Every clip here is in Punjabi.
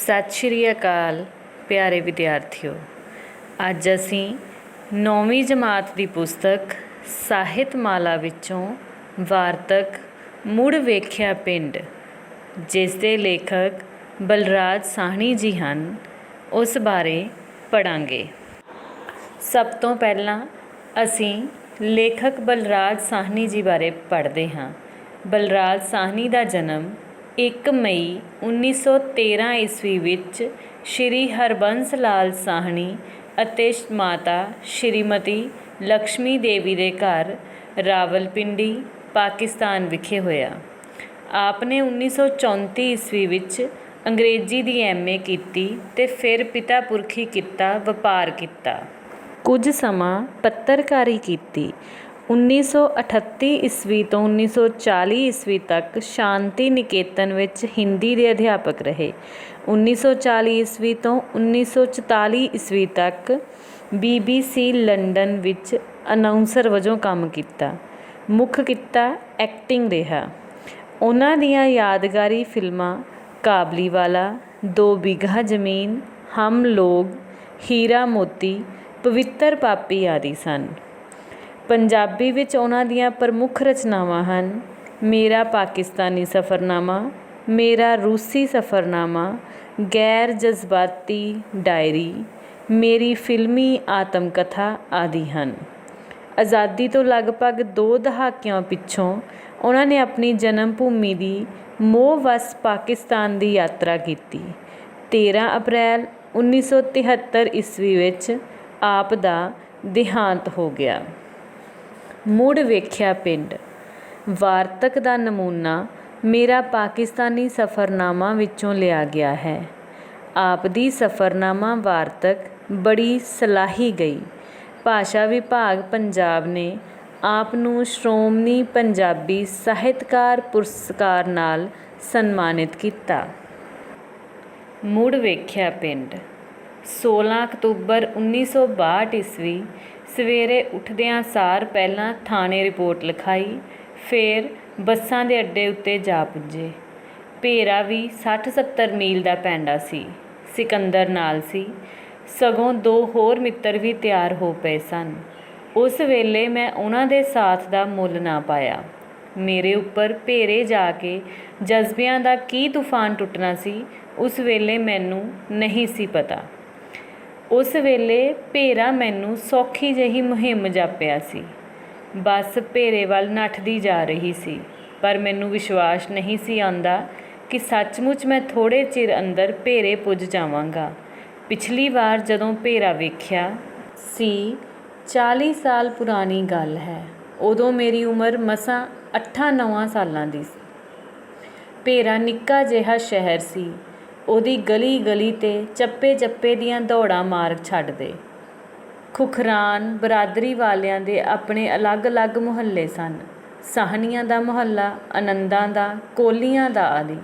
ਸਤਿ ਸ਼੍ਰੀ ਅਕਾਲ ਪਿਆਰੇ ਵਿਦਿਆਰਥੀਓ। ਅੱਜ ਅਸੀਂ 9ਵੀਂ ਜਮਾਤ ਦੀ ਪੁਸਤਕ ਸਾਹਿਤ ਮਾਲਾ ਵਿੱਚੋਂ ਵਾਰਤਕ ਮੁੜ ਵੇਖਿਆ ਪਿੰਡ, ਜਿਸ ਦੇ ਲੇਖਕ ਬਲਰਾਜ ਸਾਹਣੀ ਜੀ ਹਨ, ਉਸ ਬਾਰੇ ਪੜ੍ਹਾਂਗੇ। ਸਭ ਤੋਂ ਪਹਿਲਾਂ ਅਸੀਂ ਲੇਖਕ ਬਲਰਾਜ ਸਾਹਣੀ ਜੀ ਬਾਰੇ ਪੜ੍ਹਦੇ ਹਾਂ। ਬਲਰਾਜ ਸਾਹਣੀ ਦਾ ਜਨਮ 1 ਮਈ 1913 ਈਸਵੀ ਵਿੱਚ ਸ਼੍ਰੀ ਹਰਬੰਸ ਲਾਲ ਸਾਹਣੀ ਅਤੇ ਮਾਤਾ ਸ਼੍ਰੀਮਤੀ ਲਕਸ਼ਮੀ ਦੇਵੀ ਦੇ ਘਰ ਰਾਵਲਪਿੰਡੀ, ਪਾਕਿਸਤਾਨ ਵਿਖੇ ਹੋਇਆ। ਆਪ ਨੇ 1934 ਈਸਵੀ ਵਿੱਚ ਅੰਗਰੇਜ਼ੀ ਦੀ MA ਕੀਤੀ ਅਤੇ ਫਿਰ ਪਿਤਾ ਪੁਰਖੀ ਕਿੱਤਾ ਵਪਾਰ ਕੀਤਾ। ਕੁਝ ਸਮਾਂ ਪੱਤਰਕਾਰੀ ਕੀਤੀ। 1938 ਈਸਵੀ ਤੋਂ 1940 ਈਸਵੀ ਤੱਕ ਸ਼ਾਂਤੀ ਨਿਕੇਤਨ ਵਿੱਚ ਹਿੰਦੀ ਦੇ ਅਧਿਆਪਕ ਰਹੇ। 1940 ਈਸਵੀ ਤੋਂ 1944 ਈਸਵੀ ਤੱਕ BBC ਲੰਡਨ ਵਿੱਚ ਅਨਾਉਂਸਰ ਵਜੋਂ ਕੰਮ ਕੀਤਾ। ਮੁੱਖ ਕਿੱਤਾ ਐਕਟਿੰਗ ਰਿਹਾ। ਉਹਨਾਂ ਦੀਆਂ ਯਾਦਗਾਰੀ ਫਿਲਮਾਂ ਕਾਬਲੀਵਾਲਾ, 2 ਬਿਗਹਾ ਜ਼ਮੀਨ, ਹਮ ਲੋਗ, ਹੀਰਾ ਮੋਤੀ, ਪਵਿੱਤਰ ਪਾਪੀ ਆਦਿ ਸਨ। ਪੰਜਾਬੀ ਵਿੱਚ ਉਹਨਾਂ ਦੀਆਂ ਪ੍ਰਮੁੱਖ ਰਚਨਾਵਾਂ ਹਨ ਮੇਰਾ ਪਾਕਿਸਤਾਨੀ ਸਫ਼ਰਨਾਮਾ, ਮੇਰਾ ਰੂਸੀ ਸਫ਼ਰਨਾਮਾ, ਗੈਰ ਜਜ਼ਬਾਤੀ ਡਾਇਰੀ, ਮੇਰੀ ਫਿਲਮੀ ਆਤਮ ਕਥਾ ਆਦਿ ਹਨ। ਆਜ਼ਾਦੀ ਤੋਂ ਲਗਭਗ 2 ਦਹਾਕਿਆਂ ਪਿੱਛੋਂ ਉਹਨਾਂ ਨੇ ਆਪਣੀ ਜਨਮ ਭੂਮੀ ਦੀ ਮੋਹ ਵਸ ਪਾਕਿਸਤਾਨ ਦੀ ਯਾਤਰਾ ਕੀਤੀ। 13 ਅਪ੍ਰੈਲ 1973 ਈਸਵੀ ਵਿੱਚ ਆਪ ਦਾ ਦੇਹਾਂਤ ਹੋ ਗਿਆ। ਮੁੜ ਵੇਖਿਆ ਪਿੰਡ ਵਾਰਤਕ ਦਾ ਨਮੂਨਾ ਮੇਰਾ ਪਾਕਿਸਤਾਨੀ ਸਫ਼ਰਨਾਮਾ ਵਿੱਚੋਂ ਲਿਆ ਗਿਆ ਹੈ। ਆਪ ਦੀ ਸਫ਼ਰਨਾਮਾ ਵਾਰਤਕ ਬੜੀ ਸਲਾਹੀ ਗਈ। ਭਾਸ਼ਾ ਵਿਭਾਗ ਪੰਜਾਬ ਨੇ ਆਪ ਨੂੰ ਸ਼੍ਰੋਮਣੀ ਪੰਜਾਬੀ ਸਾਹਿਤਕਾਰ ਪੁਰਸਕਾਰ ਨਾਲ ਸਨਮਾਨਿਤ ਕੀਤਾ। ਮੁੜ ਵੇਖਿਆ ਪਿੰਡ 16 ਅਕਤੂਬਰ 1962 ਈਸਵੀ ਸਵੇਰੇ ਉੱਠਦਿਆਂ ਸਾਰ ਪਹਿਲਾਂ ਥਾਣੇ ਰਿਪੋਰਟ ਲਿਖਾਈ, ਫਿਰ ਬੱਸਾਂ ਦੇ ਅੱਡੇ ਉੱਤੇ ਜਾ ਪੁੱਜੇ। ਭੇਰਾ ਵੀ 60-70 ਮੀਲ ਦਾ ਪੈਂਡਾ ਸੀ। ਸਿਕੰਦਰ ਨਾਲ ਸੀ, ਸਗੋਂ 2 ਹੋਰ ਮਿੱਤਰ ਵੀ ਤਿਆਰ ਹੋ ਪਏ ਸਨ। ਉਸ ਵੇਲੇ ਮੈਂ ਉਹਨਾਂ ਦੇ ਸਾਥ ਦਾ ਮੁੱਲ ਨਾ ਪਾਇਆ। ਮੇਰੇ ਉੱਪਰ ਭੇਰੇ ਜਾ ਕੇ ਜਜ਼ਬਿਆਂ ਦਾ ਕੀ ਤੂਫਾਨ ਟੁੱਟਣਾ ਸੀ, ਉਸ ਵੇਲੇ ਮੈਨੂੰ ਨਹੀਂ ਸੀ ਪਤਾ। ਉਸ ਵੇਲੇ ਭੇਰਾ ਮੈਨੂੰ ਸੌਖੀ ਜਿਹੀ ਮੁਹਿੰਮ ਜਾਪਿਆ ਸੀ। ਬੱਸ ਭੇਰੇ ਵੱਲ ਨੱਠਦੀ ਜਾ ਰਹੀ ਸੀ, ਪਰ ਮੈਨੂੰ ਵਿਸ਼ਵਾਸ ਨਹੀਂ ਸੀ ਆਉਂਦਾ ਕਿ ਸੱਚਮੁੱਚ ਮੈਂ ਥੋੜ੍ਹੇ ਚਿਰ ਅੰਦਰ ਭੇਰੇ ਪੁੱਜ ਜਾਵਾਂਗਾ। ਪਿਛਲੀ ਵਾਰ ਜਦੋਂ ਭੇਰਾ ਵੇਖਿਆ ਸੀ 40 ਸਾਲ ਪੁਰਾਣੀ ਗੱਲ ਹੈ। ਉਦੋਂ ਮੇਰੀ ਉਮਰ ਮਸਾਂ 8-9 ਸਾਲਾਂ ਦੀ ਸੀ। ਭੇਰਾ ਨਿੱਕਾ ਜਿਹਾ ਸ਼ਹਿਰ ਸੀ। ਉਹਦੀ ਗਲੀ ਗਲੀ 'ਤੇ ਚੱਪੇ ਦੀਆਂ ਦੌੜਾਂ ਮਾਰ ਛੱਡਦੇ। ਖੁਖਰਾਨ ਬਰਾਦਰੀ ਵਾਲਿਆਂ ਦੇ ਆਪਣੇ ਅਲੱਗ-ਅਲੱਗ ਮੁਹੱਲੇ ਸਨ। ਸਾਹਣੀਆਂ ਦਾ ਮੁਹੱਲਾ, ਆਨੰਦਾਂ ਦਾ, ਕੋਲੀਆਂ ਦਾ ਆਦਿ।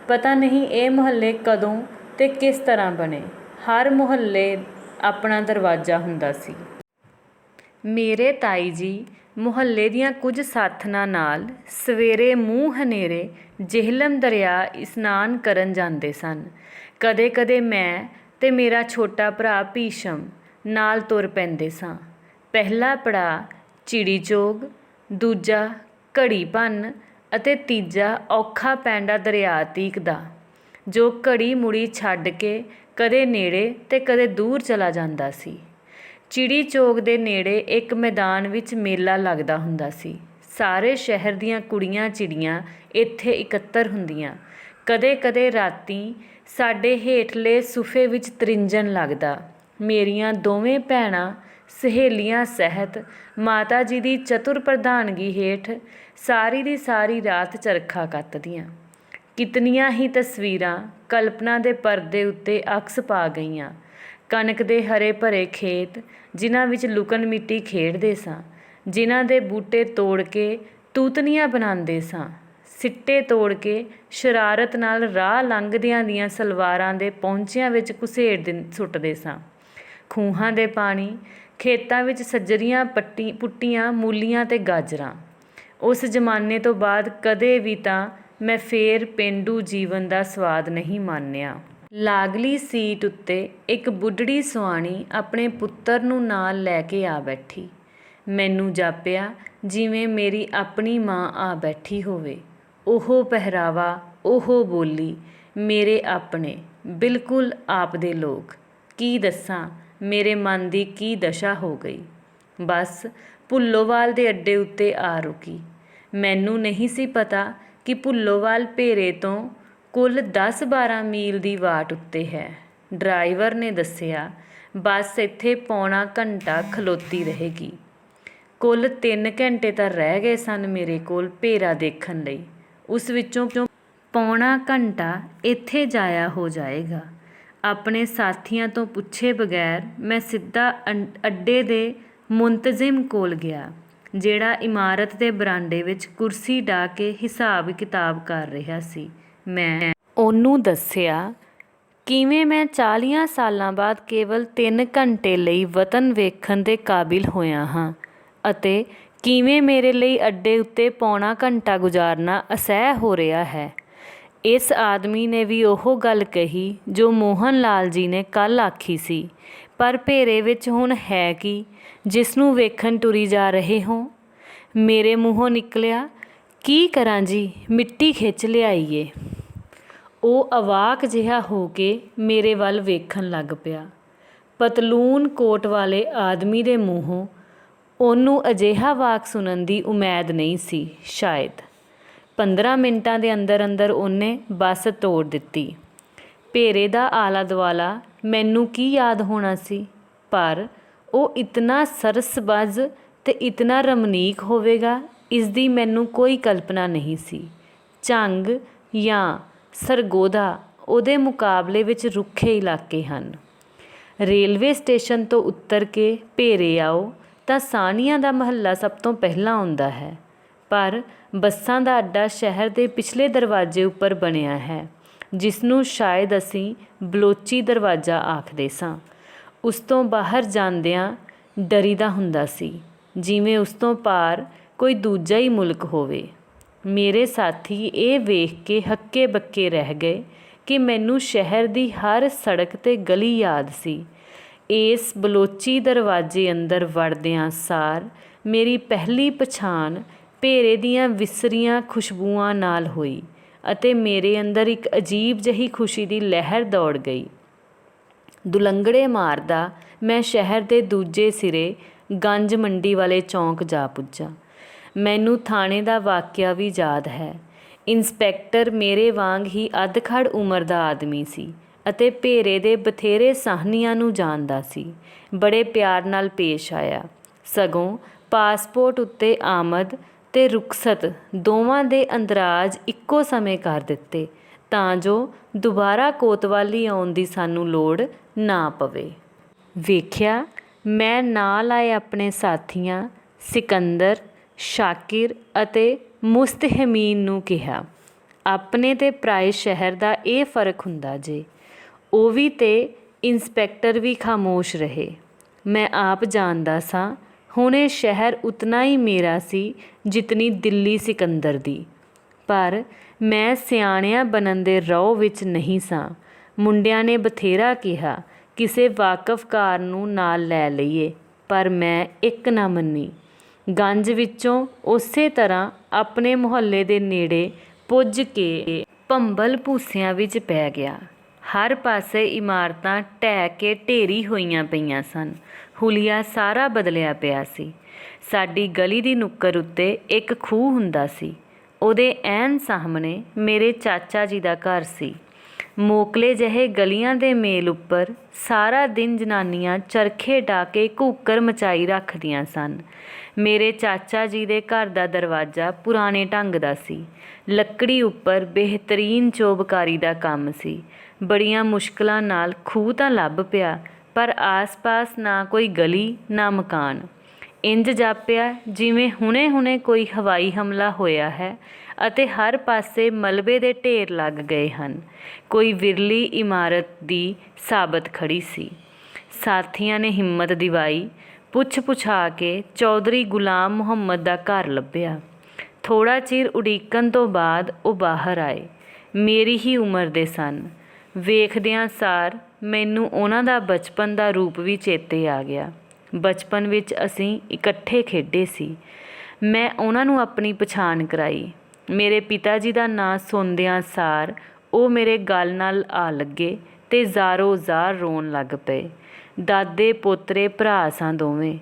ਪਤਾ ਨਹੀਂ ਇਹ ਮੁਹੱਲੇ ਕਦੋਂ ਤੇ ਕਿਸ ਤਰ੍ਹਾਂ ਬਣੇ। ਹਰ ਮੁਹੱਲੇ ਆਪਣਾ ਦਰਵਾਜ਼ਾ ਹੁੰਦਾ ਸੀ। ਮੇਰੇ ਤਾਈ ਜੀ ਮੁਹੱਲੇ ਦੀਆਂ ਕੁਝ ਸਾਥਣਾਂ ਨਾਲ ਸਵੇਰੇ ਮੂੰਹ ਹਨੇਰੇ ਜੇਹਲਮ ਦਰਿਆ ਇਸ਼ਨਾਨ ਕਰਨ ਜਾਂਦੇ ਸਨ। ਕਦੇ-ਕਦੇ ਮੈਂ ਤੇ ਮੇਰਾ ਛੋਟਾ ਭਰਾ ਭੀਸ਼ਮ ਨਾਲ ਤੁਰ ਪੈਂਦੇ ਸਾਂ। ਪਹਿਲਾ ਪੜਾਅ ਚਿੜੀ ਚੋਗ, ਦੂਜਾ ਘੜੀ ਭੰਨ ਅਤੇ ਤੀਜਾ ਔਖਾ ਪੈਂਡਾ ਦਰਿਆ ਤੀਕ ਦਾ, ਜੋ ਘੜੀ ਮੁੜੀ ਛੱਡ ਕੇ ਕਦੇ ਨੇੜੇ ਤੇ ਕਦੇ ਦੂਰ ਚਲਾ ਜਾਂਦਾ ਸੀ। ਚਿੜੀ ਚੋਗ ਦੇ ਨੇੜੇ ਇੱਕ ਮੈਦਾਨ ਵਿੱਚ ਮੇਲਾ ਲੱਗਦਾ ਹੁੰਦਾ ਸੀ। ਸਾਰੇ ਸ਼ਹਿਰ ਦੀਆਂ ਕੁੜੀਆਂ ਚਿੜੀਆਂ ਇੱਥੇ ਇਕੱਤਰ ਹੁੰਦੀਆਂ। ਕਦੇ-ਕਦੇ ਰਾਤੀਂ ਸਾਡੇ ਹੇਠਲੇ ਸੁਫੇ ਵਿੱਚ ਤ੍ਰਿੰਜਣ ਲੱਗਦਾ। ਮੇਰੀਆਂ ਦੋਵੇਂ ਭੈਣਾਂ ਸਹੇਲੀਆਂ ਸਹਿਤ ਮਾਤਾ ਜੀ ਦੀ ਚਤੁਰ ਪ੍ਰਧਾਨਗੀ ਹੇਠ ਸਾਰੀ ਦੀ ਸਾਰੀ ਰਾਤ ਚਰਖਾ ਕੱਤਦੀਆਂ। ਕਿਤਨੀਆਂ ਹੀ ਤਸਵੀਰਾਂ ਕਲਪਨਾ ਦੇ ਪਰਦੇ ਉੱਤੇ ਅਕਸ ਪਾ ਗਈਆਂ। ਕਣਕ ਦੇ ਹਰੇ ਭਰੇ ਖੇਤ, ਜਿਨ੍ਹਾਂ ਵਿੱਚ ਲੁਕਣ ਮਿੱਟੀ ਖੇਡਦੇ ਸਾਂ, ਜਿਨ੍ਹਾਂ ਦੇ ਬੂਟੇ ਤੋੜ ਕੇ ਤੂਤਨੀਆਂ ਬਣਾਉਂਦੇ ਸਾਂ, ਸਿੱਟੇ ਤੋੜ ਕੇ ਸ਼ਰਾਰਤ ਨਾਲ ਰਾਹ ਲੰਘਦਿਆਂ ਦੀਆਂ ਸਲਵਾਰਾਂ ਦੇ ਪੌਂਚਿਆਂ ਵਿੱਚ ਘੁਸੇੜ ਸੁੱਟਦੇ ਸਾਂ। ਖੂਹਾਂ ਦੇ ਪਾਣੀ, ਖੇਤਾਂ ਵਿੱਚ ਸੱਜਰੀਆਂ ਪੁੱਟੀਆਂ ਮੂਲੀਆਂ ਤੇ ਗਾਜਰਾਂ। ਉਸ ਜ਼ਮਾਨੇ ਤੋਂ ਬਾਅਦ ਕਦੇ ਵੀ ਤਾਂ ਮੈਂ ਫੇਰ ਪੇਂਡੂ ਜੀਵਨ ਦਾ ਸਵਾਦ ਨਹੀਂ ਮਾਣਿਆ। ਲਾਗਲੀ ਸੀਟ ਉੱਤੇ ਇੱਕ ਬੁੱਢੜੀ ਸੁਆਣੀ ਆਪਣੇ ਪੁੱਤਰ ਨੂੰ ਨਾਲ ਲੈ ਕੇ ਆ ਬੈਠੀ। ਮੈਨੂੰ ਜਾਪਿਆ ਜਿਵੇਂ ਮੇਰੀ ਆਪਣੀ ਮਾਂ ਆ ਬੈਠੀ ਹੋਵੇ। ਉਹ ਪਹਿਰਾਵਾ, ਉਹ ਬੋਲੀ, ਮੇਰੇ ਆਪਣੇ, ਬਿਲਕੁਲ ਆਪਦੇ ਲੋਕ। ਕੀ ਦੱਸਾਂ ਮੇਰੇ ਮਨ ਦੀ ਕੀ ਦਸ਼ਾ ਹੋ ਗਈ। ਬੱਸ ਭੁੱਲੋਵਾਲ ਦੇ ਅੱਡੇ ਉੱਤੇ ਆ ਰੁਕੀ। ਮੈਨੂੰ ਨਹੀਂ ਸੀ ਪਤਾ ਕਿ ਭੁੱਲੋਵਾਲ ਭੇਰੇ ਤੋਂ ਕੁੱਲ 10-12 ਮੀਲ ਦੀ ਵਾਟ ਉੱਤੇ ਹੈ। ਡਰਾਈਵਰ ਨੇ ਦੱਸਿਆ ਬੱਸ ਇੱਥੇ ਪੌਣਾ ਘੰਟਾ ਖਲੋਤੀ ਰਹੇਗੀ। ਕੁੱਲ 3 ਘੰਟੇ ਤਾਂ ਰਹਿ ਗਏ ਸਨ ਮੇਰੇ ਕੋਲ ਭੇਰਾ ਦੇਖਣ ਲਈ। ਉਸ ਵਿੱਚੋਂ ਪੌਣਾ ਘੰਟਾ ਇੱਥੇ ਜਾਇਆ ਹੋ ਜਾਏਗਾ। ਆਪਣੇ ਸਾਥੀਆਂ ਤੋਂ ਪੁੱਛੇ ਬਗੈਰ ਮੈਂ ਸਿੱਧਾ ਅੱਡੇ ਦੇ ਮੁੰਤਜ਼ਿਮ ਕੋਲ ਗਿਆ, ਜਿਹੜਾ ਇਮਾਰਤ ਦੇ ਬਰਾਂਡੇ ਵਿੱਚ ਕੁਰਸੀ ਢਾ ਕੇ ਹਿਸਾਬ ਕਿਤਾਬ ਕਰ ਰਿਹਾ ਸੀ। ਮੈਂ ਉਹਨੂੰ ਦੱਸਿਆ ਕਿਵੇਂ ਮੈਂ 40 ਸਾਲਾਂ ਬਾਅਦ ਕੇਵਲ 3 ਘੰਟੇ ਲਈ ਵਤਨ ਵੇਖਣ ਦੇ ਕਾਬਿਲ ਹੋਇਆ ਹਾਂ ਅਤੇ ਕਿਵੇਂ ਮੇਰੇ ਲਈ ਅੱਡੇ ਉੱਤੇ ਪੌਣਾ ਘੰਟਾ ਗੁਜ਼ਾਰਨਾ ਅਸਹਿ ਹੋ ਰਿਹਾ ਹੈ। ਇਸ ਆਦਮੀ ਨੇ ਵੀ ਉਹ ਗੱਲ ਕਹੀ ਜੋ ਮੋਹਨ ਲਾਲ ਜੀ ਨੇ ਕੱਲ੍ਹ ਆਖੀ ਸੀ, ਪਰ ਭੇਰੇ ਵਿੱਚ ਹੁਣ ਹੈ ਕੀ ਜਿਸ ਨੂੰ ਵੇਖਣ ਟੁਰੀ ਜਾ ਰਹੇ ਹੋ। ਮੇਰੇ ਮੂੰਹੋਂ ਨਿਕਲਿਆ, ਕੀ ਕਰਾਂ ਜੀ, ਮਿੱਟੀ ਖਿੱਚ ਲਿਆਈਏ। ਉਹ ਅਵਾਕ ਜਿਹਾ ਹੋ ਕੇ ਮੇਰੇ ਵੱਲ ਵੇਖਣ ਲੱਗ ਪਿਆ। ਪਤਲੂਨ ਕੋਟ ਵਾਲੇ ਆਦਮੀ ਦੇ ਮੂੰਹੋਂ ਉਹਨੂੰ ਅਜਿਹਾ ਵਾਕ ਸੁਣਨ ਦੀ ਉਮੀਦ ਨਹੀਂ ਸੀ। ਸ਼ਾਇਦ 15 ਮਿੰਟਾਂ ਦੇ ਅੰਦਰ ਅੰਦਰ ਉਹਨੇ ਬੱਸ ਤੋੜ ਦਿੱਤੀ। ਭੇਰੇ ਦਾ ਆਲਾ ਦੁਆਲਾ ਮੈਨੂੰ ਕੀ ਯਾਦ ਹੋਣਾ ਸੀ, ਪਰ ਉਹ ਇਤਨਾ ਸਰਸਬਜ਼ ਤੇ ਇਤਨਾ ਰਮਣੀਕ ਹੋਵੇਗਾ ਇਸ ਦੀ ਮੈਨੂੰ ਕੋਈ ਕਲਪਨਾ ਨਹੀਂ ਸੀ। ਝੰਗ ਜਾਂ ਸਰਗੋਧਾ ਉਹਦੇ ਮੁਕਾਬਲੇ ਵਿੱਚ ਰੁੱਖੇ ਇਲਾਕੇ ਹਨ। ਰੇਲਵੇ ਸਟੇਸ਼ਨ ਤੋਂ ਉੱਤਰ ਕੇ ਭੇਰੇ ਆਓ ਤਾਂ ਸਾਹਨੀਆਂ ਦਾ ਮਹੱਲਾ ਸਭ ਤੋਂ ਪਹਿਲਾਂ ਆਉਂਦਾ ਹੈ, ਪਰ ਬੱਸਾਂ ਦਾ ਅੱਡਾ ਸ਼ਹਿਰ ਦੇ ਪਿਛਲੇ ਦਰਵਾਜ਼ੇ ਉੱਪਰ ਬਣਿਆ ਹੈ, ਜਿਸ ਨੂੰ ਸ਼ਾਇਦ ਅਸੀਂ ਬਲੋਚੀ ਦਰਵਾਜ਼ਾ ਆਖਦੇ ਸਾਂ। ਉਸ ਤੋਂ ਬਾਹਰ ਜਾਂਦਿਆਂ ਡਰੀਦਾ ਹੁੰਦਾ ਸੀ, ਜਿਵੇਂ ਉਸ ਤੋਂ ਪਾਰ ਕੋਈ ਦੂਜਾ ਹੀ ਮੁਲਕ ਹੋਵੇ। ਮੇਰੇ ਸਾਥੀ ਇਹ ਵੇਖ ਕੇ ਹੱਕੇ ਬੱਕੇ ਰਹਿ ਗਏ ਕਿ ਮੈਨੂੰ ਸ਼ਹਿਰ ਦੀ ਹਰ ਸੜਕ ਤੇ ਗਲੀ ਯਾਦ ਸੀ। ਇਸ ਬਲੋਚੀ ਦਰਵਾਜ਼ੇ ਅੰਦਰ ਵੜਦਿਆਂ ਸਾਰ ਮੇਰੀ ਪਹਿਲੀ ਪਛਾਣ ਭੇਰੇ ਦੀਆਂ ਵਿਸਰੀਆਂ ਖੁਸ਼ਬੂਆਂ ਨਾਲ ਹੋਈ ਅਤੇ ਮੇਰੇ ਅੰਦਰ ਇੱਕ ਅਜੀਬ ਜਿਹੀ ਖੁਸ਼ੀ ਦੀ ਲਹਿਰ ਦੌੜ ਗਈ। ਦੁਲੰਗੜੇ ਮਾਰਦਾ ਮੈਂ ਸ਼ਹਿਰ ਦੇ ਦੂਜੇ ਸਿਰੇ ਗੰਜ ਮੰਡੀ ਵਾਲੇ ਚੌਂਕ ਜਾ ਪੁੱਜਾ। ਮੈਨੂੰ ਥਾਣੇ ਦਾ ਵਾਕਿਆ ਵੀ ਯਾਦ ਹੈ। ਇੰਸਪੈਕਟਰ ਮੇਰੇ ਵਾਂਗ ਹੀ ਅੱਧਖੜ ਉਮਰ ਦਾ ਆਦਮੀ ਸੀ ਅਤੇ ਭੇਰੇ ਦੇ ਬਥੇਰੇ ਸਾਹਨੀਆਂ ਨੂੰ ਜਾਣਦਾ ਸੀ। ਬੜੇ ਪਿਆਰ ਨਾਲ ਪੇਸ਼ ਆਇਆ, ਸਗੋਂ ਪਾਸਪੋਰਟ ਉੱਤੇ ਆਮਦ ਤੇ ਰੁਖਸਤ ਦੋਵਾਂ ਦੇ ਅੰਦਰਾਜ਼ ਇੱਕੋ ਸਮੇਂ ਕਰ ਦਿੱਤੇ ਤਾਂ ਜੋ ਦੁਬਾਰਾ ਕੋਤਵਾਲੀ ਆਉਣ ਦੀ ਸਾਨੂੰ ਲੋੜ ਨਾ ਪਵੇ। ਵੇਖਿਆ ਮੈਂ ਨਾਲ ਆਏ ਆਪਣੇ ਸਾਥੀਆਂ ਸਿਕੰਦਰ, ਸ਼ਾਕਿਰ ਅਤੇ ਮੁਸਤਹਮੀਨ ਨੂੰ ਕਿਹਾ, ਆਪਣੇ ਤੇ ਪਰਾਏ ਸ਼ਹਿਰ ਦਾ ਇਹ ਫਰਕ ਹੁੰਦਾ ਜੇ। ਉਹ ਵੀ ਤੇ ਇੰਸਪੈਕਟਰ ਵੀ ਖਾਮੋਸ਼ ਰਹੇ। ਮੈਂ ਆਪ ਜਾਣਦਾ ਸਾਂ ਹੁਣ ਇਹ ਸ਼ਹਿਰ ਉਤਨਾ ਹੀ ਮੇਰਾ ਸੀ ਜਿਤਨੀ ਦਿੱਲੀ ਸਿਕੰਦਰ ਦੀ, ਪਰ ਮੈਂ ਸਿਆਣਿਆਂ ਬਣਨ ਦੇ ਰੌਹ ਵਿੱਚ ਨਹੀਂ ਸਾਂ। ਮੁੰਡਿਆਂ ਨੇ ਬਥੇਰਾ ਕਿਹਾ ਕਿਸੇ ਵਾਕਫਕਾਰ ਨੂੰ ਨਾਲ ਲੈ ਲਈਏ, ਪਰ ਮੈਂ ਇੱਕ ਨਾ ਮੰਨੀ। ਗੰਜ ਵਿੱਚੋਂ ਉਸੇ ਤਰ੍ਹਾਂ ਆਪਣੇ ਮੁਹੱਲੇ ਦੇ ਨੇੜੇ ਪੁੱਜ ਕੇ ਭੰਬਲ ਭੂਸਿਆਂ ਵਿੱਚ ਪੈ ਗਿਆ। ਹਰ ਪਾਸੇ ਇਮਾਰਤਾਂ ਢਹਿ ਕੇ ਢੇਰੀ ਹੋਈਆਂ ਪਈਆਂ ਸਨ। ਹੁਲੀਆ ਸਾਰਾ ਬਦਲਿਆ ਪਿਆ ਸੀ। ਸਾਡੀ ਗਲੀ ਦੀ ਨੁੱਕਰ ਉੱਤੇ ਇੱਕ ਖੂਹ ਹੁੰਦਾ ਸੀ। ਉਹਦੇ ਐਨ ਸਾਹਮਣੇ ਮੇਰੇ ਚਾਚਾ ਜੀ ਦਾ ਘਰ ਸੀ। ਮੋਕਲੇ ਜਿਹੇ ਗਲੀਆਂ ਦੇ ਮੇਲ ਉੱਪਰ ਸਾਰਾ ਦਿਨ ਜਨਾਨੀਆਂ ਚਰਖੇ ਢਾ ਕੇ ਘੂਕਰ ਮਚਾਈ ਰੱਖਦੀਆਂ ਸਨ। ਮੇਰੇ ਚਾਚਾ ਜੀ ਦੇ ਘਰ ਦਾ ਦਰਵਾਜ਼ਾ ਪੁਰਾਣੇ ਢੰਗ ਦਾ ਸੀ। ਲੱਕੜੀ ਉੱਪਰ ਬਿਹਤਰੀਨ ਚੋਬਕਾਰੀ ਦਾ ਕੰਮ ਸੀ। ਬੜੀਆਂ ਮੁਸ਼ਕਲਾਂ ਨਾਲ ਖੂਹ ਤਾਂ ਲੱਭ ਪਿਆ, ਪਰ ਆਸ-ਪਾਸ ਨਾ ਕੋਈ ਗਲੀ ਨਾ ਮਕਾਨ। ਇੰਜ ਜਾਪਿਆ ਜਿਵੇਂ ਹੁਣੇ-ਹੁਣੇ ਕੋਈ ਹਵਾਈ ਹਮਲਾ ਹੋਇਆ ਹੈ ਅਤੇ ਹਰ ਪਾਸੇ ਮਲਬੇ ਦੇ ਢੇਰ ਲੱਗ ਗਏ ਹਨ। ਕੋਈ ਵਿਰਲੀ ਇਮਾਰਤ ਦੀ ਸਾਬਤ ਖੜੀ ਸੀ। ਸਾਥੀਆਂ ਨੇ ਹਿੰਮਤ ਦਿਵਾਈ। ਪੁੱਛ-ਪੁਛਾ ਕੇ ਚੌਧਰੀ ਗੁਲਾਮ ਮੁਹੰਮਦ ਦਾ ਘਰ ਲੱਭਿਆ। ਥੋੜ੍ਹਾ ਚਿਰ ਉਡੀਕਣ ਤੋਂ ਬਾਅਦ ਉਹ ਬਾਹਰ ਆਏ। ਮੇਰੀ ਹੀ ਉਮਰ ਦੇ ਸਨ। ਵੇਖਦਿਆਂ ਸਾਰ ਮੈਨੂੰ ਉਹਨਾਂ ਦਾ ਬਚਪਨ ਦਾ ਰੂਪ ਵੀ ਚੇਤੇ ਆ ਗਿਆ। ਬਚਪਨ ਵਿੱਚ ਅਸੀਂ ਇਕੱਠੇ ਖੇਡੇ ਸੀ। ਮੈਂ ਉਹਨਾਂ ਨੂੰ ਆਪਣੀ ਪਛਾਣ ਕਰਾਈ। ਮੇਰੇ ਪਿਤਾ ਜੀ ਦਾ ਨਾਂ ਸੁਣਦਿਆਂ ਸਾਰ ਉਹ ਮੇਰੇ ਗਲ ਨਾਲ ਆ ਲੱਗੇ ਅਤੇ ਜ਼ਾਰੋ ਜ਼ਾਰ ਰੋਣ ਲੱਗ ਪਏ। ਦਾਦੇ ਪੋਤਰੇ ਭਰਾ ਸਾਂ ਦੋਵੇਂ,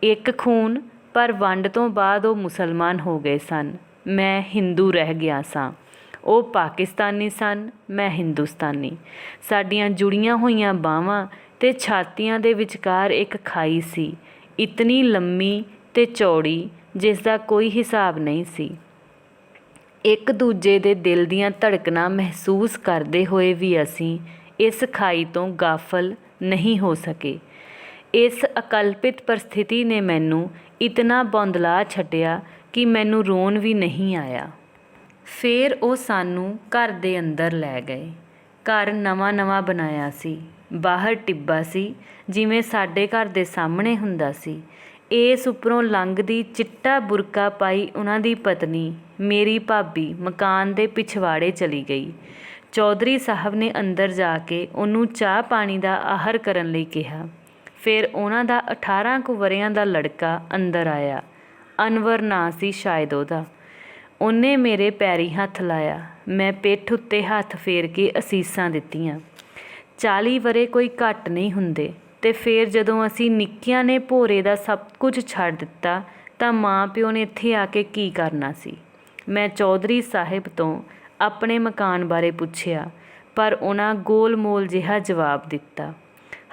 ਇੱਕ ਖੂਨ, ਪਰ ਵੰਡ ਤੋਂ ਬਾਅਦ ਉਹ ਮੁਸਲਮਾਨ ਹੋ ਗਏ ਸਨ। ਮੈਂ ਹਿੰਦੂ ਰਹਿ ਗਿਆ ਸਾਂ। ਉਹ ਪਾਕਿਸਤਾਨੀ ਸਨ, ਮੈਂ ਹਿੰਦੁਸਤਾਨੀ। ਸਾਡੀਆਂ ਜੁੜੀਆਂ ਹੋਈਆਂ ਬਾਹਾਂ ਅਤੇ ਛਾਤੀਆਂ ਦੇ ਵਿਚਕਾਰ ਇੱਕ ਖਾਈ ਸੀ, ਇਤਨੀ ਲੰਮੀ ਅਤੇ ਚੌੜੀ ਜਿਸ ਦਾ ਕੋਈ ਹਿਸਾਬ ਨਹੀਂ ਸੀ। ਇੱਕ ਦੂਜੇ ਦੇ ਦਿਲ ਦੀਆਂ ਧੜਕਣਾਂ ਮਹਿਸੂਸ ਕਰਦੇ ਹੋਏ ਵੀ ਅਸੀਂ ਇਸ ਖਾਈ ਤੋਂ ਗਾਫਲ ਨਹੀਂ ਹੋ ਸਕੇ। ਇਸ ਅਕਲਪਿਤ ਪਰਿਸਥਿਤੀ ਨੇ ਮੈਨੂੰ ਇਤਨਾ ਬੌਂਦਲਾ ਛੱਡਿਆ ਕਿ ਮੈਨੂੰ ਰੋਣ ਵੀ ਨਹੀਂ ਆਇਆ। ਫਿਰ ਉਹ ਸਾਨੂੰ ਘਰ ਦੇ ਅੰਦਰ ਲੈ ਗਏ। ਘਰ ਨਵਾਂ ਬਣਾਇਆ ਸੀ। ਬਾਹਰ ਟਿੱਬਾ ਸੀ, ਜਿਵੇਂ ਸਾਡੇ ਘਰ ਦੇ ਸਾਹਮਣੇ ਹੁੰਦਾ ਸੀ। ਇਸ ਉੱਪਰੋਂ ਲੰਘਦੀ ਚਿੱਟਾ ਬੁਰਕਾ ਪਾਈ ਉਹਨਾਂ ਦੀ ਪਤਨੀ, ਮੇਰੀ ਭਾਬੀ, ਮਕਾਨ ਦੇ ਪਿਛਵਾੜੇ ਚਲੀ ਗਈ। ਚੌਧਰੀ ਸਾਹਿਬ ਨੇ ਅੰਦਰ ਜਾ ਕੇ ਉਹਨੂੰ ਚਾਹ ਪਾਣੀ ਦਾ ਆਹਰ ਕਰਨ ਲਈ ਕਿਹਾ। ਫਿਰ ਉਹਨਾਂ ਦਾ 18 ਕੁ ਵਰ੍ਹਿਆਂ ਦਾ ਲੜਕਾ ਅੰਦਰ ਆਇਆ। ਅਨਵਰ ਨਾਂ ਸੀ ਸ਼ਾਇਦ ਉਹਦਾ। ਉਹਨੇ ਮੇਰੇ ਪੈਰੀਂ ਹੱਥ ਲਾਇਆ। ਮੈਂ ਪਿੱਠ ਉੱਤੇ ਹੱਥ ਫੇਰ ਕੇ ਅਸੀਸਾਂ ਦਿੱਤੀਆਂ। 40 ਵਰ੍ਹੇ ਕੋਈ ਘੱਟ ਨਹੀਂ ਹੁੰਦੇ। ਅਤੇ ਫਿਰ ਜਦੋਂ ਅਸੀਂ ਨਿੱਕੀਆਂ ਨੇ ਭੋਰੇ ਦਾ ਸਭ ਕੁਝ ਛੱਡ ਦਿੱਤਾ ਤਾਂ ਮਾਂ ਪਿਓ ਨੇ ਇੱਥੇ ਆ ਕੇ ਕੀ ਕਰਨਾ ਸੀ। ਮੈਂ ਚੌਧਰੀ ਸਾਹਿਬ ਤੋਂ ਆਪਣੇ ਮਕਾਨ ਬਾਰੇ ਪੁੱਛਿਆ, ਪਰ ਉਹਨਾਂ ਗੋਲ-ਮੋਲ ਜਿਹਾ ਜਵਾਬ ਦਿੱਤਾ।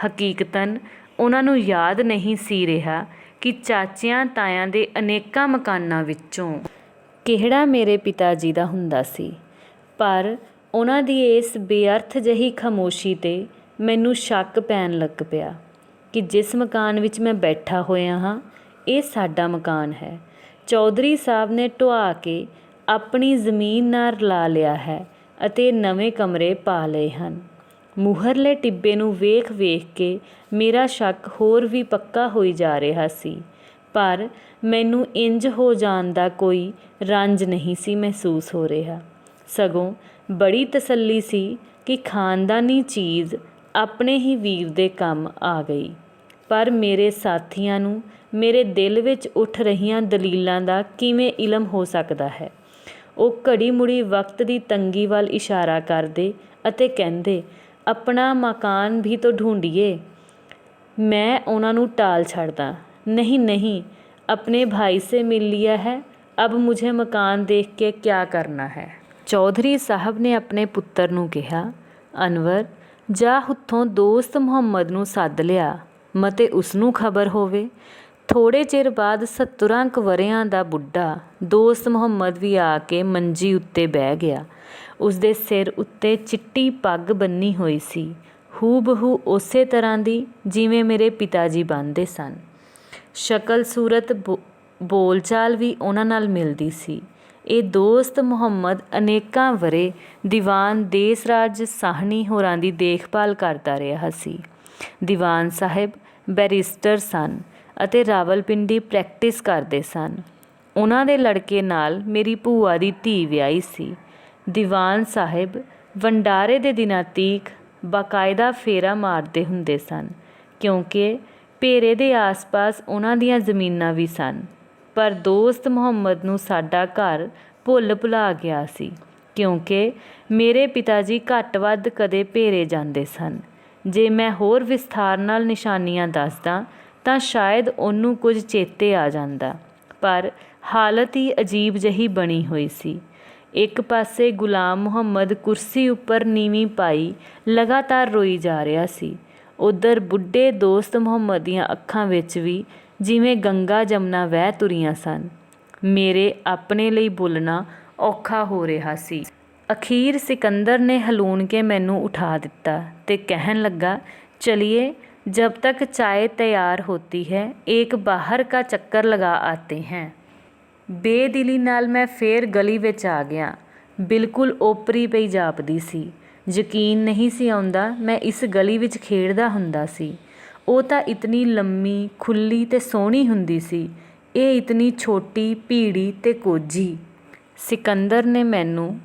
ਹਕੀਕਤਨ ਉਹਨਾਂ ਨੂੰ ਯਾਦ ਨਹੀਂ ਸੀ ਰਿਹਾ ਕਿ ਚਾਚਿਆਂ ਤਾਇਆਂ ਦੇ ਅਨੇਕਾਂ ਮਕਾਨਾਂ ਵਿੱਚੋਂ ਕਿਹੜਾ ਮੇਰੇ ਪਿਤਾ ਜੀ ਦਾ ਹੁੰਦਾ ਸੀ। ਪਰ ਉਹਨਾਂ ਦੀ ਇਸ ਬੇਅਰਥ ਜਿਹੀ ਖਾਮੋਸ਼ੀ 'ਤੇ ਮੈਨੂੰ ਸ਼ੱਕ ਪੈਣ ਲੱਗ ਪਿਆ ਕਿ ਜਿਸ ਮਕਾਨ ਵਿੱਚ ਮੈਂ ਬੈਠਾ ਹੋਇਆ ਹਾਂ, ਇਹ ਸਾਡਾ ਮਕਾਨ ਹੈ। ਚੌਧਰੀ ਸਾਹਿਬ ਨੇ ਢੁਆ ਕੇ ਆਪਣੀ ਜ਼ਮੀਨ ਨਾਲ ਰਲਾ ਲਿਆ ਹੈ ਅਤੇ ਨਵੇਂ ਕਮਰੇ ਪਾ ਲਏ ਹਨ। ਮੂਹਰਲੇ ਟਿੱਬੇ ਨੂੰ ਵੇਖ ਕੇ ਮੇਰਾ ਸ਼ੱਕ ਹੋਰ ਵੀ ਪੱਕਾ ਹੋਈ ਜਾ ਰਿਹਾ ਸੀ, ਪਰ ਮੈਨੂੰ ਇੰਜ ਹੋ ਜਾਣ ਦਾ ਕੋਈ ਰੰਜ ਨਹੀਂ ਸੀ ਮਹਿਸੂਸ ਹੋ ਰਿਹਾ। ਸਗੋਂ ਬੜੀ ਤਸੱਲੀ ਸੀ ਕਿ ਖਾਨਦਾਨੀ ਚੀਜ਼ ਆਪਣੇ ਹੀ ਵੀਰ ਦੇ ਕੰਮ ਆ ਗਈ। ਪਰ ਮੇਰੇ ਸਾਥੀਆਂ ਨੂੰ ਮੇਰੇ ਦਿਲ ਵਿੱਚ ਉੱਠ ਰਹੀਆਂ ਦਲੀਲਾਂ ਦਾ ਕਿਵੇਂ ਇਲਮ ਹੋ ਸਕਦਾ ਹੈ। ਉਹ ਘੜੀ ਮੁੜੀ ਵਕਤ ਦੀ ਤੰਗੀ ਵੱਲ ਇਸ਼ਾਰਾ ਕਰਦੇ ਅਤੇ ਕਹਿੰਦੇ, ਆਪਣਾ ਮਕਾਨ ਵੀ ਤਾਂ ਢੂੰਢੀਏ। ਮੈਂ ਉਹਨਾਂ ਨੂੰ ਟਾਲ ਛੱਡਦਾ, नहीं, अपने भाई से मिल लिया है, अब मुझे मकान देख के क्या करना है। ਚੌਧਰੀ ਸਾਹਿਬ ਨੇ ਆਪਣੇ ਪੁੱਤਰ ਨੂੰ ਕਿਹਾ, ਅਨਵਰ ਜਾ ਉੱਥੋਂ ਦੋਸਤ ਮੁਹੰਮਦ ਨੂੰ ਸੱਦ ਲਿਆ, ਮਤੇ ਉਸਨੂੰ ਖਬਰ ਹੋਵੇ। ਥੋੜ੍ਹੇ ਚਿਰ ਬਾਅਦ 70 ਕੁ ਵਰ੍ਹਿਆਂ ਦਾ ਬੁੱਢਾ ਦੋਸਤ ਮੁਹੰਮਦ ਵੀ ਆ ਕੇ ਮੰਜੀ ਉੱਤੇ ਬਹਿ ਗਿਆ। ਉਸਦੇ ਸਿਰ ਉੱਤੇ ਚਿੱਟੀ ਪੱਗ ਬੰਨੀ ਹੋਈ ਸੀ, ਹੂ-ਬਹੂ ਉਸੇ ਤਰ੍ਹਾਂ ਦੀ ਜਿਵੇਂ ਮੇਰੇ ਪਿਤਾ ਜੀ ਬੰਨ੍ਹਦੇ ਸਨ। ਸ਼ਕਲ ਸੂਰਤ ਬੋਲਚਾਲ ਵੀ ਉਹਨਾਂ ਨਾਲ ਮਿਲਦੀ ਸੀ। ਇਹ ਦੋਸਤ ਮੁਹੰਮਦ ਅਨੇਕਾਂ ਵਰ੍ਹੇ ਦੀਵਾਨ ਦੇਸ ਰਾਜ ਸਾਹਣੀ ਹੋਰਾਂ ਦੀ ਦੇਖਭਾਲ ਕਰਦਾ ਰਿਹਾ ਸੀ। ਦੀਵਾਨ ਸਾਹਿਬ ਬੈਰਿਸਟਰ ਸਨ ਅਤੇ ਰਾਵਲਪਿੰਡੀ ਪ੍ਰੈਕਟਿਸ ਕਰਦੇ ਸਨ। ਉਹਨਾਂ ਦੇ ਲੜਕੇ ਨਾਲ ਮੇਰੀ ਭੂਆ ਦੀ ਧੀ ਵਿਆਹੀ ਸੀ। ਦੀਵਾਨ ਸਾਹਿਬ ਵੰਡਾਰੇ ਦੇ ਦਿਨਾਂ ਤੀਕ ਬਾਕਾਇਦਾ ਫੇਰਾ ਮਾਰਦੇ ਹੁੰਦੇ ਸਨ, ਕਿਉਂਕਿ ਭੇਰੇ ਦੇ ਆਸ-ਪਾਸ ਉਹਨਾਂ ਦੀਆਂ ਜ਼ਮੀਨਾਂ ਵੀ ਸਨ। ਪਰ ਦੋਸਤ ਮੁਹੰਮਦ ਨੂੰ ਸਾਡਾ ਘਰ ਭੁੱਲ ਭੁਲਾ ਗਿਆ ਸੀ, ਕਿਉਂਕਿ ਮੇਰੇ ਪਿਤਾ ਜੀ ਘੱਟ ਵੱਧ ਕਦੇ ਭੇਰੇ ਜਾਂਦੇ ਸਨ। ਜੇ ਮੈਂ ਹੋਰ ਵਿਸਥਾਰ ਨਾਲ ਨਿਸ਼ਾਨੀਆਂ ਦੱਸਦਾ ਤਾਂ ਸ਼ਾਇਦ ਉਹਨੂੰ ਕੁਝ ਚੇਤੇ ਆ ਜਾਂਦਾ, ਪਰ ਹਾਲਤ ਹੀ ਅਜੀਬ ਜਿਹੀ ਬਣੀ ਹੋਈ ਸੀ। ਇੱਕ ਪਾਸੇ ਗੁਲਾਮ ਮੁਹੰਮਦ ਕੁਰਸੀ ਉੱਪਰ ਨੀਵੀਂ ਪਾਈ ਲਗਾਤਾਰ ਰੋਈ ਜਾ ਰਿਹਾ ਸੀ। ਉੱਧਰ ਬੁੱਢੇ ਦੋਸਤ ਮੁਹੰਮਦ ਦੀਆਂ ਅੱਖਾਂ ਵਿੱਚ ਵੀ ਜਿਵੇਂ ਗੰਗਾ ਜਮਨਾ ਵਹਿ ਤੁਰੀਆਂ ਸਨ। ਮੇਰੇ ਆਪਣੇ ਲਈ ਬੋਲਣਾ ਔਖਾ ਹੋ ਰਿਹਾ ਸੀ। ਅਖੀਰ ਸਿਕੰਦਰ ਨੇ ਹਲੂਣ ਕੇ ਮੈਨੂੰ ਉਠਾ ਦਿੱਤਾ ਅਤੇ ਕਹਿਣ ਲੱਗਾ, ਚਲਿਏ, जब तक चाय तैयार होती है एक बाहर का चक्कर लगा आते हैं। ਬੇਦਿਲੀ ਨਾਲ ਮੈਂ ਫੇਰ ਗਲੀ ਵਿੱਚ ਆ ਗਿਆ। ਬਿਲਕੁਲ ਓਪਰੀ ਪਈ ਜਾਪਦੀ ਸੀ। ਯਕੀਨ ਨਹੀਂ ਸੀ ਆਉਂਦਾ ਮੈਂ ਇਸ ਗਲੀ ਵਿੱਚ ਖੇਡਦਾ ਹੁੰਦਾ ਸੀ। ਉਹ ਤਾਂ ਇਤਨੀ ਲੰਮੀ, ਖੁੱਲ੍ਹੀ ਅਤੇ ਸੋਹਣੀ ਹੁੰਦੀ ਸੀ। ਇਹ ਇਤਨੀ ਛੋਟੀ, ਭੀੜੀ ਅਤੇ ਕੋਝੀ। ਸਿਕੰਦਰ ਨੇ ਮੈਨੂੰ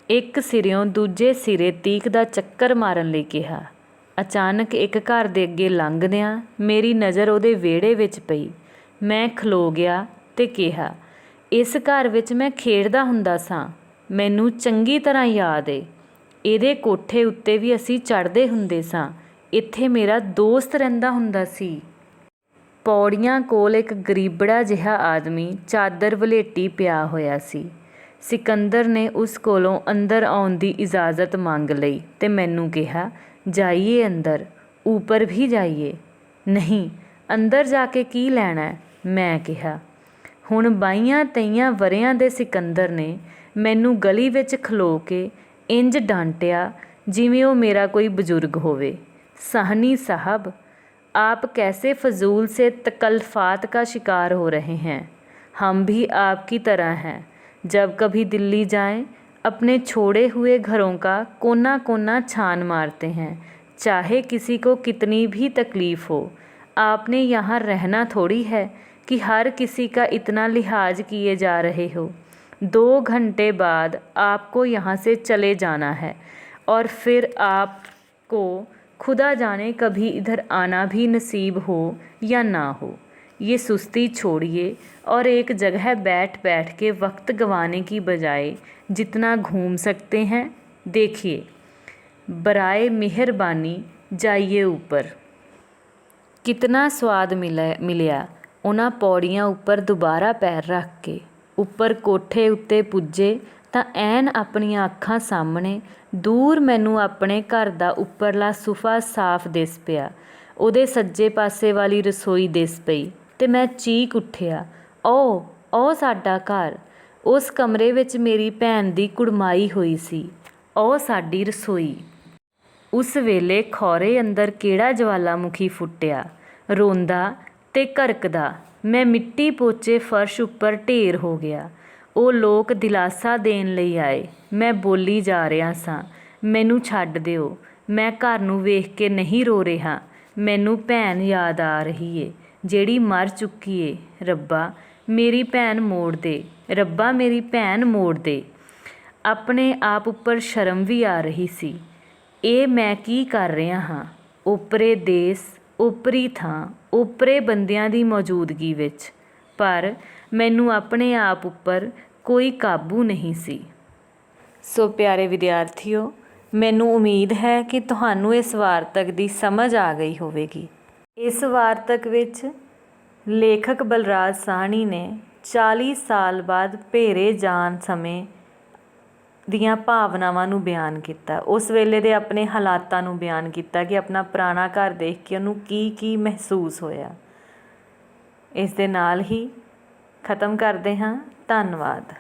ਇੱਕ ਸਿਰਿਓਂ ਦੂਜੇ ਸਿਰੇ ਤੀਕ ਦਾ ਚੱਕਰ ਮਾਰਨ ਲਈ ਕਿਹਾ। ਅਚਾਨਕ ਇੱਕ ਘਰ ਦੇ ਅੱਗੇ ਲੰਘਦਿਆਂ ਮੇਰੀ ਨਜ਼ਰ ਉਹਦੇ ਵਿਹੜੇ ਵਿੱਚ ਪਈ। ਮੈਂ ਖਲੋ ਗਿਆ ਤੇ ਕਿਹਾ, ਇਸ ਘਰ ਵਿੱਚ ਮੈਂ ਖੇਡਦਾ ਹੁੰਦਾ ਸਾਂ। ਮੈਨੂੰ ਚੰਗੀ ਤਰ੍ਹਾਂ ਯਾਦ ਏ। ਇਹਦੇ ਕੋਠੇ ਉੱਤੇ ਵੀ ਅਸੀਂ ਚੜ੍ਹਦੇ ਹੁੰਦੇ ਸਾਂ। ਇੱਥੇ ਮੇਰਾ ਦੋਸਤ ਰਹਿੰਦਾ ਹੁੰਦਾ ਸੀ। ਪੌੜੀਆਂ ਕੋਲ ਇੱਕ ਗਰੀਬੜਾ ਜਿਹਾ ਆਦਮੀ ਚਾਦਰ ਵਲੇਟੀ ਪਿਆ ਹੋਇਆ ਸੀ। ਸਿਕੰਦਰ ਨੇ ਉਸ ਕੋਲੋਂ ਅੰਦਰ ਆਉਣ ਦੀ ਇਜਾਜ਼ਤ ਮੰਗ ਲਈ ਤੇ ਮੈਨੂੰ ਕਿਹਾ, ਜਾਈਏ ਅੰਦਰ, ਉੱਪਰ ਵੀ ਜਾਈਏ। ਨਹੀਂ, ਅੰਦਰ ਜਾ ਕੇ ਕੀ ਲੈਣਾ? ਮੈਂ ਕਿਹਾ। ਹੁਣ 22-23 ਵਰ੍ਹਿਆਂ ਦੇ ਸਿਕੰਦਰ ਨੇ ਮੈਨੂੰ ਗਲੀ ਵਿੱਚ ਖਲੋ ਕੇ ਇੰਜ ਡਾਂਟਿਆ ਜਿਵੇਂ ਉਹ ਮੇਰਾ ਕੋਈ ਬਜ਼ੁਰਗ ਹੋਵੇ। ਸਾਹਨੀ ਸਾਹਬ, आप कैसे फजूल से तकल्फ़ात का शिकार हो रहे हैं? हम भी आपकी तरह हैं। जब कभी दिल्ली जाएं, अपने छोड़े हुए घरों का कोना कोना छान मारते हैं, चाहे किसी को कितनी भी तकलीफ़ हो। आपने यहाँ रहना थोड़ी है कि हर किसी का इतना लिहाज किए जा रहे हो। 2 घंटे बाद आपको यहाँ से चले जाना है और फिर आपको खुदा जाने कभी इधर आना भी नसीब हो या ना हो। ये सुस्ती छोड़िए और एक जगह बैठ बैठ के वक्त गंवाने की बजाय जितना घूम सकते हैं देखिए। बराए मेहरबानी जाइए ऊपर। कितना स्वाद मिलिया उन्हां पौड़ियां उपर दोबारा पैर रख के। ਉੱਪਰ ਕੋਠੇ ਉੱਤੇ ਪੁੱਜੇ ਤਾਂ ਐਨ ਆਪਣੀਆਂ ਅੱਖਾਂ ਸਾਹਮਣੇ ਦੂਰ ਮੈਨੂੰ ਆਪਣੇ ਘਰ ਦਾ ਉੱਪਰਲਾ ਸੁਫਾ ਸਾਫ਼ ਦਿਸ ਪਿਆ। ਉਹਦੇ ਸੱਜੇ ਪਾਸੇ ਵਾਲੀ ਰਸੋਈ ਦਿਸ ਪਈ ਤੇ ਮੈਂ ਚੀਕ ਉੱਠਿਆ, ਉਹ ਸਾਡਾ ਘਰ। ਉਸ ਕਮਰੇ ਵਿੱਚ ਮੇਰੀ ਭੈਣ ਦੀ ਕੁੜਮਾਈ ਹੋਈ ਸੀ। ਉਹ ਸਾਡੀ ਰਸੋਈ। ਉਸ ਵੇਲੇ ਖੌਰੇ ਅੰਦਰ ਕਿਹੜਾ ਜਵਾਲਾਮੁਖੀ ਫੁੱਟਿਆ, ਰੋਂਦਾ ਤੇ ਘਰਕਦਾ। ਮੈਂ ਮਿੱਟੀ ਪੋਚੇ ਫਰਸ਼ ਉੱਪਰ ਢੇਰ ਹੋ ਗਿਆ। ਉਹ ਲੋਕ ਦਿਲਾਸਾ ਦੇਣ ਲਈ ਆਏ। ਮੈਂ ਬੋਲੀ ਜਾ ਰਿਹਾ ਸਾਂ, ਮੈਨੂੰ ਛੱਡ ਦਿਓ, ਮੈਂ ਘਰ ਨੂੰ ਵੇਖ ਕੇ ਨਹੀਂ ਰੋ ਰਿਹਾ। ਮੈਨੂੰ ਭੈਣ ਯਾਦ ਆ ਰਹੀ ਏ ਜਿਹੜੀ ਮਰ ਚੁੱਕੀ ਏ। ਰੱਬਾ ਮੇਰੀ ਭੈਣ ਮੋੜ ਦੇ, ਰੱਬਾ ਮੇਰੀ ਭੈਣ ਮੋੜ ਦੇ। ਆਪਣੇ ਆਪ ਉੱਪਰ ਸ਼ਰਮ ਵੀ ਆ ਰਹੀ ਸੀ। ਇਹ ਮੈਂ ਕੀ ਕਰ ਰਿਹਾ ਹਾਂ? ਓਪਰੇ ਦੇਸ, ਓਪਰੀ ਥਾਂ, ਓਪਰੇ ਬੰਦਿਆਂ ਦੀ ਮੌਜੂਦਗੀ ਵਿੱਚ। ਪਰ ਮੈਨੂੰ ਆਪਣੇ ਆਪ ਉੱਪਰ ਕੋਈ ਕਾਬੂ ਨਹੀਂ ਸੀ। ਸੋ ਪਿਆਰੇ ਵਿਦਿਆਰਥੀਓ, ਮੈਨੂੰ ਉਮੀਦ ਹੈ ਕਿ ਤੁਹਾਨੂੰ ਇਸ ਵਾਰਤਕ ਦੀ ਸਮਝ ਆ ਗਈ ਹੋਵੇਗੀ। ਇਸ ਵਾਰਤਕ ਵਿੱਚ ਲੇਖਕ ਬਲਰਾਜ ਸਾਹਨੀ ਨੇ 40 ਸਾਲ ਬਾਅਦ ਭੇਰੇ ਜਾਣ ਸਮੇਂ ਦੀਆਂ ਭਾਵਨਾਵਾਂ ਨੂੰ ਬਿਆਨ ਕੀਤਾ। ਉਸ ਵੇਲੇ ਦੇ ਆਪਣੇ ਹਾਲਾਤਾਂ ਨੂੰ ਬਿਆਨ ਕੀਤਾ ਕਿ ਆਪਣਾ ਪੁਰਾਣਾ ਘਰ ਦੇਖ ਕੇ ਉਹਨੂੰ ਕੀ ਮਹਿਸੂਸ ਹੋਇਆ। ਇਸ ਦੇ ਨਾਲ ਹੀ ਖ਼ਤਮ ਕਰਦੇ ਹਾਂ। ਧੰਨਵਾਦ।